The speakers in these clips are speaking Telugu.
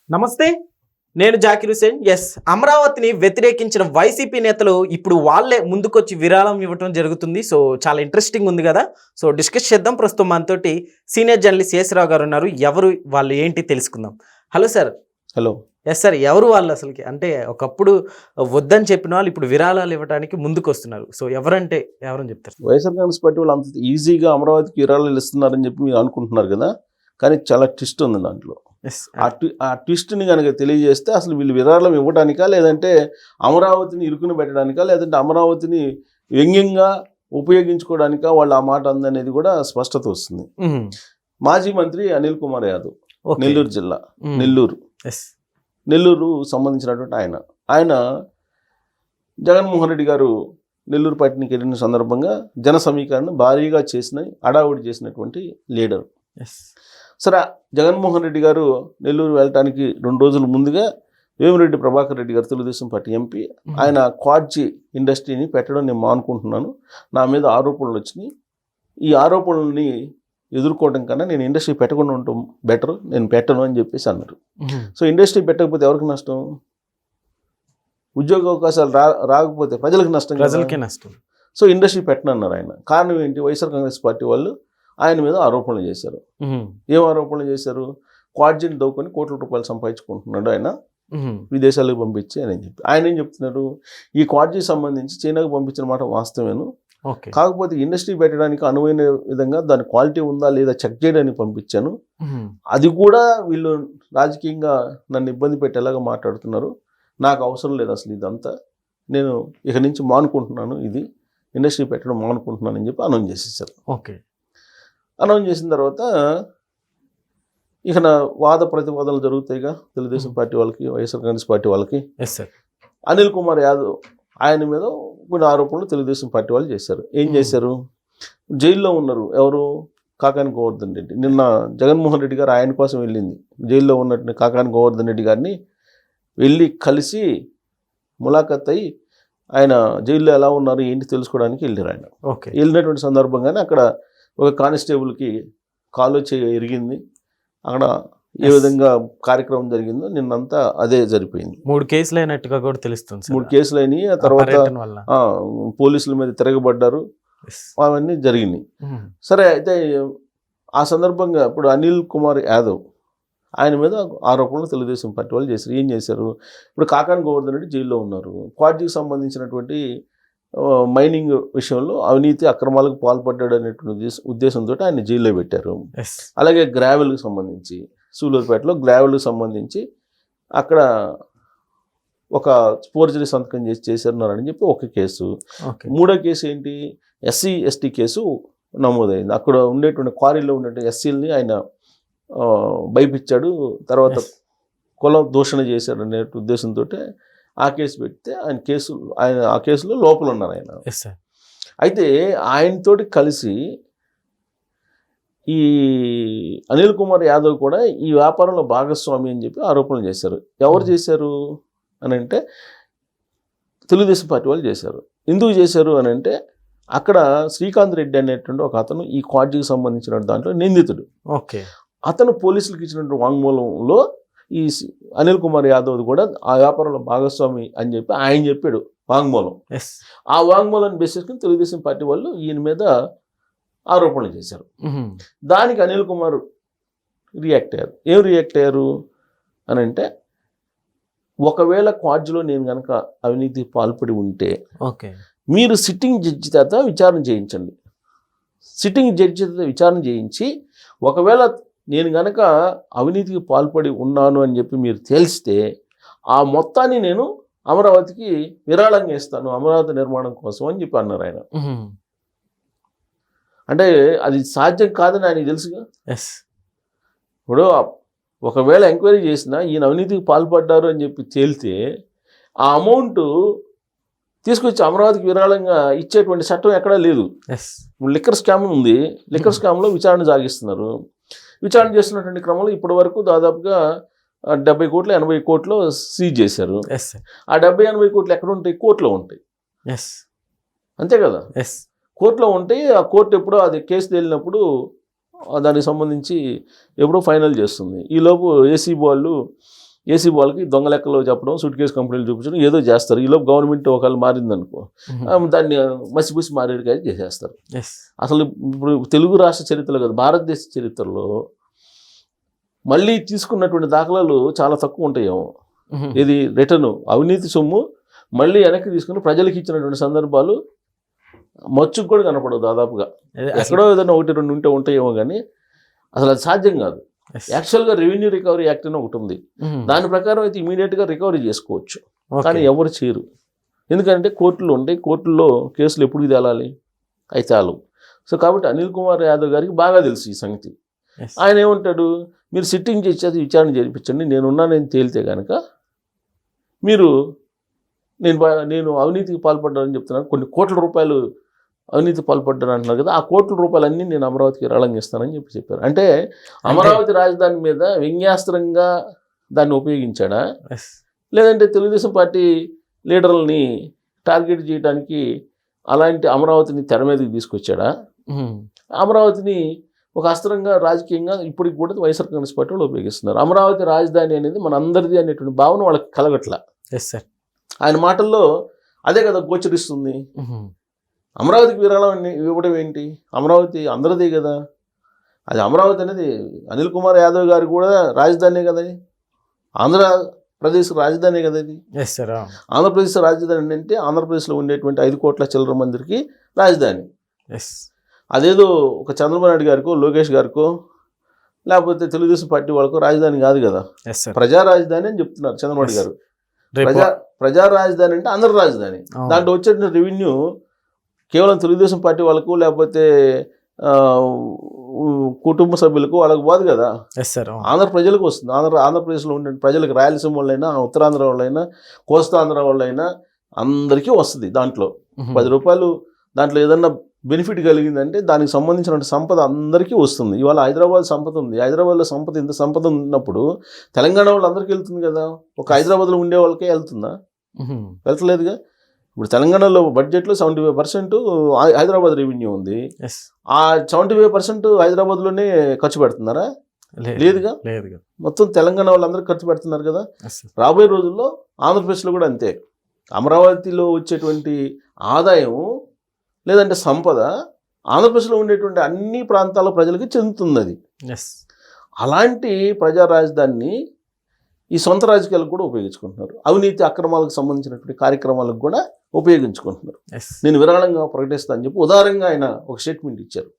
నమస్తే, నేను జాకిర్ హుసేన్. అమరావతిని వ్యతిరేకించిన వైసీపీ నేతలు ఇప్పుడు వాళ్ళే ముందుకొచ్చి విరాళం ఇవ్వటం జరుగుతుంది. సో చాలా ఇంట్రెస్టింగ్ ఉంది కదా. సో డిస్కస్ చేద్దాం. ప్రస్తుతం మనతోటి సీనియర్ జర్నలిస్ట్ శేషరావు గారు ఉన్నారు. ఎవరు వాళ్ళు ఏంటి తెలుసుకుందాం. Hello sir. హలో. సార్, ఎవరు వాళ్ళు అసలుకి? అంటే ఒకప్పుడు వద్దని చెప్పిన వాళ్ళు ఇప్పుడు విరాళాలు ఇవ్వడానికి ముందుకు వస్తున్నారు. సో ఎవరంటే ఎవరని చెప్తారు? వైఎస్ఆర్ కాంగ్రెస్ పార్టీ వాళ్ళు అంత ఈజీగా అమరావతికి విరాళాలు ఇస్తున్నారని చెప్పి మీరు అనుకుంటున్నారు కదా, కానీ చాలా ట్విస్ట్ ఉంది దాంట్లో. ఆ ట్విస్ట్ని కనుక తెలియజేస్తే అసలు వీళ్ళు విరాళం ఇవ్వడానికా, లేదంటే అమరావతిని ఇరుకుని పెట్టడానికా, లేదంటే అమరావతిని వ్యంగ్యంగా ఉపయోగించుకోవడానికా వాళ్ళు ఆ మాట అందనేది కూడా స్పష్టత వస్తుంది. మాజీ మంత్రి అనిల్ కుమార్ యాదవ్, నెల్లూరు జిల్లా, నెల్లూరు సంబంధించినటువంటి ఆయన జగన్మోహన్ రెడ్డి గారు నెల్లూరు పట్టణానికి వెళ్ళిన సందర్భంగా జన సమీకరణ భారీగా అడావుడి చేసినటువంటి లీడర్. సరే, జగన్మోహన్ రెడ్డి గారు నెల్లూరు వెళ్ళటానికి 2 రోజుల ముందుగా వేమిరెడ్డి ప్రభాకర్ రెడ్డి గారు, తెలుగుదేశం పార్టీ ఎంపీ, ఆయన క్వాడ్జీ ఇండస్ట్రీని పెట్టడం నేను మానుకుంటున్నాను, నా మీద ఆరోపణలు వచ్చినాయి, ఈ ఆరోపణల్ని ఎదుర్కోవడం కన్నా నేను ఇండస్ట్రీ పెట్టకుండా ఉండటం బెటర్, నేను పెట్టను అని చెప్పేసి అన్నారు. సో ఇండస్ట్రీ పెట్టకపోతే ఎవరికి నష్టం? ఉద్యోగ అవకాశాలు రాకపోతే ప్రజలకు నష్టం. సో ఇండస్ట్రీ పెట్టనన్నారు ఆయన. కారణం ఏంటి? వైఎస్ఆర్ కాంగ్రెస్ పార్టీ వాళ్ళు ఆయన మీద ఆరోపణలు చేశారు. ఏం ఆరోపణలు చేశారు? క్వాడ్జీని దవ్వుకొని కోట్ల రూపాయలు సంపాదించుకుంటున్నాడు ఆయన, విదేశాలకు పంపించి అని చెప్పి. ఆయన ఏం చెప్తున్నారు? ఈ క్వాడ్జీ సంబంధించి చైనాకు పంపించిన మాట వాస్తవేను, కాకపోతే ఇండస్ట్రీ పెట్టడానికి అనువైన విధంగా దాని క్వాలిటీ ఉందా లేదా చెక్ చేయడానికి పంపించాను, అది కూడా వీళ్ళు రాజకీయంగా నన్ను ఇబ్బంది పెట్టేలాగా మాట్లాడుతున్నారు, నాకు అవసరం లేదు అసలు ఇదంతా, నేను ఇక నుంచి మానుకుంటున్నాను, ఇది ఇండస్ట్రీ పెట్టడం మానుకుంటున్నాను అని చెప్పి అనౌన్స్ చేసేసారు. అనౌన్స్ చేసిన తర్వాత ఇక వాద ప్రతివాదనలు జరుగుతాయిగా తెలుగుదేశం పార్టీ వాళ్ళకి, వైఎస్ఆర్ కాంగ్రెస్ పార్టీ వాళ్ళకి. అనిల్ కుమార్ యాదవ్ ఆయన మీద కొన్ని ఆరోపణలు తెలుగుదేశం పార్టీ వాళ్ళు చేశారు. ఏం చేశారు? జైల్లో ఉన్నారు ఎవరు? కాకాని గోవర్ధన్ రెడ్డి. నిన్న జగన్మోహన్ రెడ్డి గారు ఆయన కోసం వెళ్ళింది, జైల్లో ఉన్నట్టు కాకాని గోవర్ధన్ రెడ్డి గారిని వెళ్ళి కలిసి ములాఖత్ అయ్యి ఆయన జైల్లో ఎలా ఉన్నారు ఏంటి తెలుసుకోవడానికి వెళ్ళారు. ఆయన వెళ్ళినటువంటి సందర్భంగానే అక్కడ ఒక కానిస్టేబుల్కి కాలు ఇరిగింది. అక్కడ ఏ విధంగా కార్యక్రమం జరిగిందో నిన్నంతా అదే జరిపోయింది. 3 కేసులు అయినట్టుగా కూడా తెలుస్తుంది. 3 కేసులు అయినాయి. ఆ తర్వాత పోలీసుల మీద తిరగబడ్డారు, అవన్నీ జరిగినాయి. సరే, అయితే ఆ సందర్భంగా ఇప్పుడు అనిల్ కుమార్ యాదవ్ ఆయన మీద ఆరోపణలు తెలుగుదేశం పార్టీ వాళ్ళు చేశారు. ఏం చేశారు? ఇప్పుడు కాకాని గోవర్ధన్ రెడ్డి జైల్లో ఉన్నారు. క్వాడ్జీకి సంబంధించినటువంటి మైనింగ్ విషయంలో అవినీతి అక్రమాలకు పాల్పడ్డాడు అనేటువంటి ఉద్దేశంతో ఆయన జైల్లో పెట్టారు. అలాగే గ్రావెల్కి సంబంధించి సూలూరుపేటలో గ్రావెల్కి సంబంధించి అక్కడ ఒక ఫోర్జరీ సంతకం చేశారని చెప్పి ఒక కేసు. 3వ కేసు ఏంటి? ఎస్సీ ఎస్టీ కేసు నమోదైంది. అక్కడ ఉండేటువంటి క్వారీలో ఉండేటువంటి ఎస్సీలని ఆయన భయపించాడు, తర్వాత కుల దూషణ చేశాడు అనే ఉద్దేశంతో ఆ కేసు పెడితే ఆయన ఆ కేసులో లోపల ఉన్నారు ఆయన. అయితే ఆయనతోటి కలిసి ఈ అనిల్ కుమార్ యాదవ్ కూడా ఈ వ్యాపారంలో భాగస్వామి అని చెప్పి ఆరోపణలు చేశారు. ఎవరు చేశారు అని అంటే తెలుగుదేశం పార్టీ వాళ్ళు చేశారు. ఎందుకు చేశారు అని అంటే అక్కడ శ్రీకాంత్ రెడ్డి అనేటువంటి ఒక అతను ఈ క్వాడ్జీకి సంబంధించిన దాంట్లో నిందితుడు. అతను పోలీసులకు ఇచ్చినటువంటి వాంగ్మూలంలో ఈ అనిల్ కుమార్ యాదవ్ కూడా ఆ వ్యాపారంలో భాగస్వామి అని చెప్పి ఆయన చెప్పాడు వాంగ్మూలం. ఆ వాంగ్మూలాన్ని బేస్ చేసుకుని తెలుగుదేశం పార్టీ వాళ్ళు ఈయన మీద ఆరోపణలు చేశారు. దానికి అనిల్ కుమార్ రియాక్ట్ అయ్యారు. ఏం రియాక్ట్ అయ్యారు అని అంటే, ఒకవేళ క్వాడ్జీలో నేను కనుక అవినీతి పాల్పడి ఉంటే మీరు సిట్టింగ్ జడ్జి చేత విచారణ చేయించండి. సిట్టింగ్ జడ్జి చేత విచారణ చేయించి ఒకవేళ నేను కనుక అవినీతికి పాల్పడి ఉన్నాను అని చెప్పి మీరు తెలిస్తే ఆ మొత్తాన్ని నేను అమరావతికి విరాళంగా ఇస్తాను, అమరావతి నిర్మాణం కోసం అని చెప్పి అన్నారు ఆయన. అంటే అది సాధ్యం కాదని ఆయనకి తెలుసుగా. ఇప్పుడు ఒకవేళ ఎంక్వైరీ చేసినా ఈయన అవినీతికి పాల్పడ్డారు అని చెప్పి తేలితే ఆ అమౌంట్ తీసుకొచ్చి అమరావతికి విరాళంగా ఇచ్చేటువంటి చట్టం ఎక్కడా లేదు. లిక్కర్ స్కామ్ ఉంది, లిక్కర్ స్కామ్లో విచారణ సాగిస్తున్నారు. విచారణ చేస్తున్నటువంటి క్రమంలో ఇప్పటి వరకు దాదాపుగా 70 కోట్లు 80 కోట్లు సీజ్ చేశారు. ఆ 70-80 కోట్లు ఎక్కడ ఉంటాయి? కోర్టులో ఉంటాయి. అంతే కదా, కోర్టులో ఉంటాయి. ఆ కోర్టు ఎప్పుడో అది కేసు తేలినప్పుడు దానికి సంబంధించి ఎప్పుడో ఫైనల్ చేస్తుంది. ఈలోపు ఏసీ వాళ్ళు ఏసీ వాళ్ళకి దొంగ లెక్కలో చెప్పడం, సూట్ కేసు కంపెనీలు చూపించడం ఏదో చేస్తారు. ఈలోపు గవర్నమెంట్ ఒకవేళ మారిందనుకో దాన్ని మసిపూసి మారేడుకాయ చేసేస్తారు. అసలు ఇప్పుడు తెలుగు రాష్ట్ర చరిత్రలో కాదు, భారతదేశ చరిత్రలో మళ్ళీ తీసుకున్నటువంటి దాఖలాలు చాలా తక్కువ ఉంటాయేమో. ఇది రిటర్న్ అవినీతి సొమ్ము మళ్ళీ వెనక్కి తీసుకుని ప్రజలకు ఇచ్చినటువంటి సందర్భాలు మచ్చుకు కూడా కనపడవు దాదాపుగా. ఎక్కడో ఏదైనా 1-2 ఉంటాయేమో కానీ అసలు అది సాధ్యం కాదు. యాక్చువల్గా రెవెన్యూ రికవరీ యాక్ట్ అని ఒకటి ఉంది. దాని ప్రకారం అయితే ఇమీడియట్గా రికవరీ చేసుకోవచ్చు, కానీ ఎవరు చేయరు. ఎందుకంటే కోర్టులు ఉంటాయి, కోర్టుల్లో కేసులు ఎప్పుడు తేలాలి, అయితే తేలవు. సో కాబట్టి అనిల్ కుమార్ యాదవ్ గారికి బాగా తెలుసు ఈ సంగతి. ఆయన ఏమంటాడు, మీరు సిట్టింగ్ చేసి విచారణ జరిపించండి, నేను తేలితే కనుక మీరు నేను అవినీతికి పాల్పడ్డానని చెప్తున్నాను, కొన్ని కోట్ల రూపాయలు అవినీతి పాల్పడ్డాను అంటున్నారు కదా, ఆ కోట్ల రూపాయలన్నీ నేను అమరావతికి విరాళంగా ఇస్తానని చెప్పారు. అంటే అమరావతి రాజధాని మీద వ్యంగ్యాస్త్రంగా దాన్ని ఉపయోగించాడా, లేదంటే తెలుగుదేశం పార్టీ లీడర్లని టార్గెట్ చేయడానికి అలాంటి అమరావతిని తెర మీదకి తీసుకొచ్చాడా, అమరావతిని ఒక అస్త్రంగా రాజకీయంగా ఇప్పటికి కూడా వైఎస్ఆర్ కాంగ్రెస్ పార్టీ వాళ్ళు ఉపయోగిస్తున్నారు. అమరావతి రాజధాని అనేది మన అందరిది అనేటువంటి భావన వాళ్ళకి కలగట్లా. ఆయన మాటల్లో అదే కదా గోచరిస్తుంది. అమరావతికి విరాళం ఇవ్వడం ఏంటి, అమరావతి అందరిదే కదా, అది అమరావతి అనేది అనిల్ కుమార్ యాదవ్ గారు కూడా రాజధానే కదా, ఆంధ్రప్రదేశ్ రాజధానే కదా ఇది. ఆంధ్రప్రదేశ్ రాజధాని అంటే ఆంధ్రప్రదేశ్లో ఉండేటువంటి 5 కోట్ల చిల్లర మందికి రాజధాని. అదేదో ఒక చంద్రబాబు నాయుడు గారికో లోకేష్ గారికో లేకపోతే తెలుగుదేశం పార్టీ వాళ్ళకో రాజధాని కాదు కదా, ప్రజా రాజధాని అని చెప్తున్నారు చంద్రబాబు గారు. ప్రజా రాజధాని అంటే అందరి రాజధాని. దాంట్లో వచ్చే రెవెన్యూ కేవలం తెలుగుదేశం పార్టీ వాళ్ళకు లేకపోతే కుటుంబ సభ్యులకు వాళ్ళకు పోదు కదా, ఆంధ్ర ప్రజలకు వస్తుంది. ఆంధ్రప్రదేశ్లో ఉండే ప్రజలకు, రాయలసీమ వాళ్ళైనా, ఉత్తరాంధ్ర వాళ్ళైనా, కోస్తాంధ్ర వాళ్ళైనా అందరికీ వస్తుంది. దాంట్లో 10 రూపాయలు దాంట్లో ఏదన్నా బెనిఫిట్ కలిగిందంటే దానికి సంబంధించిన సంపద అందరికీ వస్తుంది. ఇవాళ హైదరాబాద్ సంపద ఉంది, హైదరాబాద్లో ఇంత సంపద ఉన్నప్పుడు తెలంగాణ వాళ్ళు అందరికీ వెళ్తుంది కదా, ఒక హైదరాబాద్లో ఉండే వాళ్ళకే వెళ్తుందా, వెళ్తలేదుగా. ఇప్పుడు తెలంగాణలో బడ్జెట్లో 75% హైదరాబాద్ రెవెన్యూ ఉంది. ఆ 75% హైదరాబాద్లోనే ఖర్చు పెడుతున్నారా, లేదుగా. మొత్తం తెలంగాణ వాళ్ళందరూ ఖర్చు పెడుతున్నారు కదా. రాబోయే రోజుల్లో ఆంధ్రప్రదేశ్లో కూడా అంతే. అమరావతిలో వచ్చేటువంటి ఆదాయం లేదంటే సంపద ఆంధ్రప్రదేశ్లో ఉండేటువంటి అన్ని ప్రాంతాల ప్రజలకి చెందుతున్నది. అలాంటి ప్రజా రాజధానిని ఈ సొంత రాజకీయాలకు కూడా ఉపయోగించుకుంటున్నారు, అవినీతి అక్రమాలకు సంబంధించినటువంటి కార్యక్రమాలకు కూడా ఉపయోగించుకుంటున్నారు. నేను విరాళంగా ప్రకటిస్తాను అని చెప్పి ఉదారంగా ఆయన ఒక స్టేట్మెంట్ ఇచ్చారు.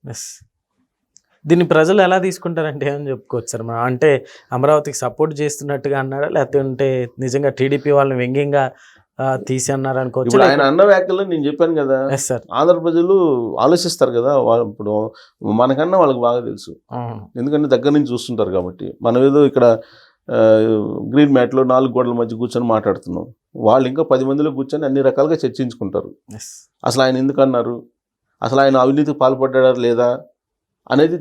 దీన్ని ప్రజలు ఎలా తీసుకుంటారంటే ఏమని చెప్పుకోవచ్చు సార్, అంటే అమరావతికి సపోర్ట్ చేస్తున్నట్టుగా అన్నాడా, లేకపోతే నిజంగా టీడీపీ వాళ్ళని వ్యంగ్యంగా తీసి అన్నారు అనుకోవచ్చు. ఇప్పుడు ఆయన అన్న వ్యాఖ్యలు నేను చెప్పాను కదా, ఆంధ్ర ప్రజలు ఆలోచిస్తారు కదా, ఇప్పుడు మనకన్నా వాళ్ళకి బాగా తెలుసు, ఎందుకంటే దగ్గర నుంచి చూస్తుంటారు కాబట్టి. మనం ఏదో ఇక్కడ గ్రీన్ మ్యాట్లో 4 గోడల మధ్య కూర్చొని మాట్లాడుతున్నాం, వాళ్ళు ఇంకా 10 మందిలో కూర్చొని అన్ని రకాలుగా చర్చించుకుంటారు. అసలు ఆయన ఎందుకు అన్నారు, అసలు ఆయన అవినీతికి పాల్పడ్డా లేదా అనేది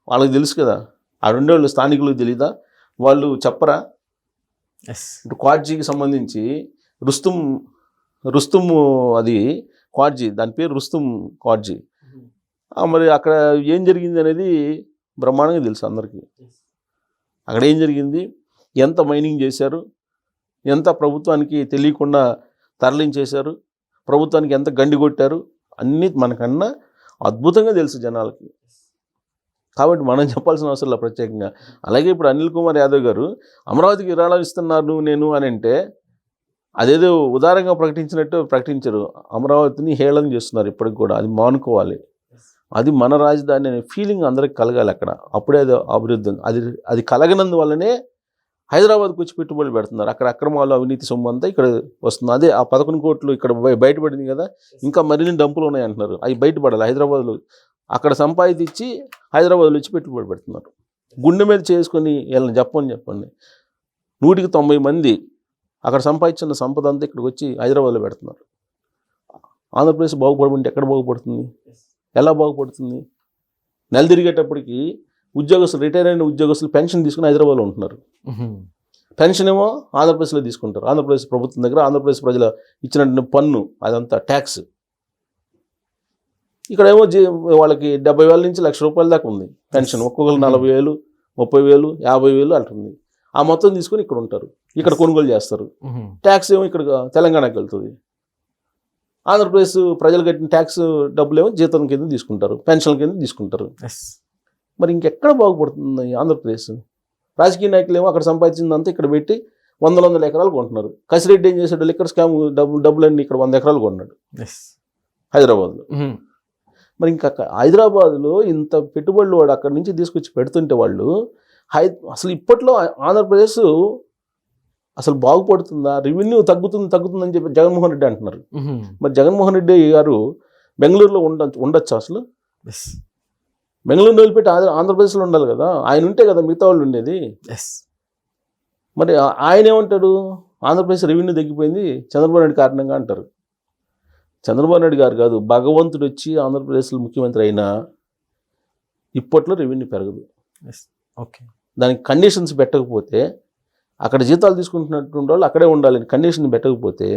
వాళ్ళకి తెలుసు కదా. ఆడుండేవాళ్ళు స్థానికులకు తెలీదా, వాళ్ళు చెప్పరా. ఇప్పుడు క్వాడ్జీకి సంబంధించి రుస్తుమ్ అది క్వాడ్జీ, దాని పేరు రుస్తుమ్ క్వాడ్జీ. మరి అక్కడ ఏం జరిగింది అనేది బ్రహ్మాండంగా తెలుసు అందరికీ. అక్కడ ఏం జరిగింది, ఎంత మైనింగ్ చేశారు, ఎంత ప్రభుత్వానికి తెలియకుండా తరలించేశారు, ప్రభుత్వానికి ఎంత గండి కొట్టారు, అన్నీ మనకన్నా అద్భుతంగా తెలుసు జనాలకి. కాబట్టి మనం చెప్పాల్సిన అవసరం లేదు ప్రత్యేకంగా. అలాగే ఇప్పుడు అనిల్ కుమార్ యాదవ్ గారు అమరావతికి విరాళం ఇస్తున్నారు నేను అని అంటే అదేదో ఉదారంగా ప్రకటించరు, అమరావతిని హేళన చేస్తున్నారు ఇప్పటికి కూడా. అది మానుకోవాలి, అది మన రాజధాని అనే ఫీలింగ్ అందరికి కలగాలి అక్కడ, అప్పుడే అది అభివృద్ధి. అది కలగనందువల్లనే హైదరాబాద్కి వచ్చి పెట్టుబడులు పెడుతున్నారు. అక్కడ అక్రమాలు, అవినీతి సొమ్ము అంతా ఇక్కడ వస్తుంది. అదే ఆ 11 కోట్లు ఇక్కడ బయటపడింది కదా, ఇంకా మరిన్ని డంపులు ఉన్నాయి అంటున్నారు, అవి బయటపడాలి. హైదరాబాద్లో అక్కడ సంపాదించి హైదరాబాద్లో వచ్చి పెట్టుబడి పెడుతున్నారు. గుండె మీద చేసుకొని వీళ్ళని చెప్పండి 190 మంది అక్కడ సంపాదించిన సంపద అంతా ఇక్కడికి వచ్చి హైదరాబాద్లో పెడుతున్నారు. ఆంధ్రప్రదేశ్ బాగుపడమంటే ఎక్కడ బాగుపడుతుంది, ఎలా బాగుపడుతుంది? నెల తిరిగేటప్పటికి ఉద్యోగస్తులు, రిటైర్ అయిన ఉద్యోగస్తులు పెన్షన్ తీసుకుని హైదరాబాద్లో ఉంటున్నారు. పెన్షన్ ఏమో ఆంధ్రప్రదేశ్లో తీసుకుంటారు. ఆంధ్రప్రదేశ్ ప్రభుత్వం దగ్గర ఆంధ్రప్రదేశ్ ప్రజల ఇచ్చిన పన్ను అదంతా ట్యాక్స్. ఇక్కడేమో వాళ్ళకి 70,000 నుంచి 1,00,000 రూపాయల దాకా ఉంది పెన్షన్. ఒక్కొక్కరు 40,000, 30,000, 50,000 అంటుంది. ఆ మొత్తం తీసుకొని ఇక్కడ ఉంటారు, ఇక్కడ కొనుగోలు చేస్తారు. ట్యాక్స్ ఏమో ఇక్కడ తెలంగాణకి వెళ్తుంది. ఆంధ్రప్రదేశ్ ప్రజలు కట్టిన ట్యాక్స్ డబ్బులు ఏమో జీతం కింద తీసుకుంటారు, పెన్షన్ కింద తీసుకుంటారు. మరి ఇంకెక్కడ బాగుపడుతుంది ఆంధ్రప్రదేశ్? రాజకీయ నాయకులు ఏమో అక్కడ సంపాదించిందంతా ఇక్కడ పెట్టి వందల ఎకరాలు కొంటున్నారు. కసిరెడ్డి ఏం చేశాడు? లిక్కర్ స్కామ్ డబ్బులన్నీ ఇక్కడ 100 ఎకరాలు కొన్నాడు హైదరాబాద్లో. మరి ఇంకా హైదరాబాద్లో ఇంత పెట్టుబడులు వాడు అక్కడి నుంచి తీసుకొచ్చి పెడుతుంటే వాళ్ళు అసలు ఇప్పట్లో ఆంధ్రప్రదేశ్ అసలు బాగుపడుతుందా? రెవెన్యూ తగ్గుతుందని చెప్పి జగన్మోహన్ రెడ్డి అంటున్నారు. మరి జగన్మోహన్ రెడ్డి గారు బెంగళూరులో ఉండొచ్చు అసలు? బెంగళూరులో వదిలిపెట్టి ఆంధ్రప్రదేశ్లో ఉండాలి కదా, ఆయన ఉంటే కదా మిగతా వాళ్ళు ఉండేది. మరి ఆయన ఏమంటాడు? ఆంధ్రప్రదేశ్ రెవెన్యూ తగ్గిపోయింది చంద్రబాబు నాయుడు కారణంగా అంటారు. చంద్రబాబు నాయుడు గారు కాదు, భగవంతుడు వచ్చి ఆంధ్రప్రదేశ్లో ముఖ్యమంత్రి అయినా ఇప్పట్లో రెవెన్యూ పెరగదు. ఓకే, దానికి కండిషన్స్ పెట్టకపోతే, అక్కడ జీతాలు తీసుకుంటున్నటువంటి వాళ్ళు అక్కడే ఉండాలని కండిషన్ పెట్టకపోతే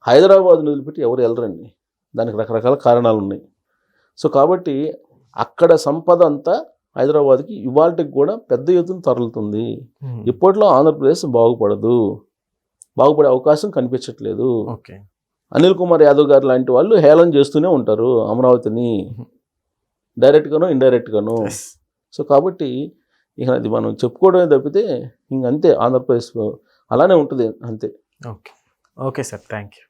హైదరాబాద్ని వదిలిపెట్టి ఎవరు వెళ్ళరండి. దానికి రకరకాల కారణాలు ఉన్నాయి. సో కాబట్టి అక్కడ సంపద అంతా హైదరాబాద్కి ఇవాళకి కూడా పెద్ద ఎత్తున తరలుతుంది. ఇప్పట్లో ఆంధ్రప్రదేశ్ బాగుపడే అవకాశం కనిపించట్లేదు. అనిల్ కుమార్ యాదవ్ గారు లాంటి వాళ్ళు హేళన చేస్తూనే ఉంటారు అమరావతిని, డైరెక్ట్గానో ఇండైరెక్ట్గానో. సో కాబట్టి ఇక అది మనం చెప్పుకోవడమే తప్పితే ఇంకంతే, ఆంధ్రప్రదేశ్ అలానే ఉంటుంది అంతే. Okay sir, thank you.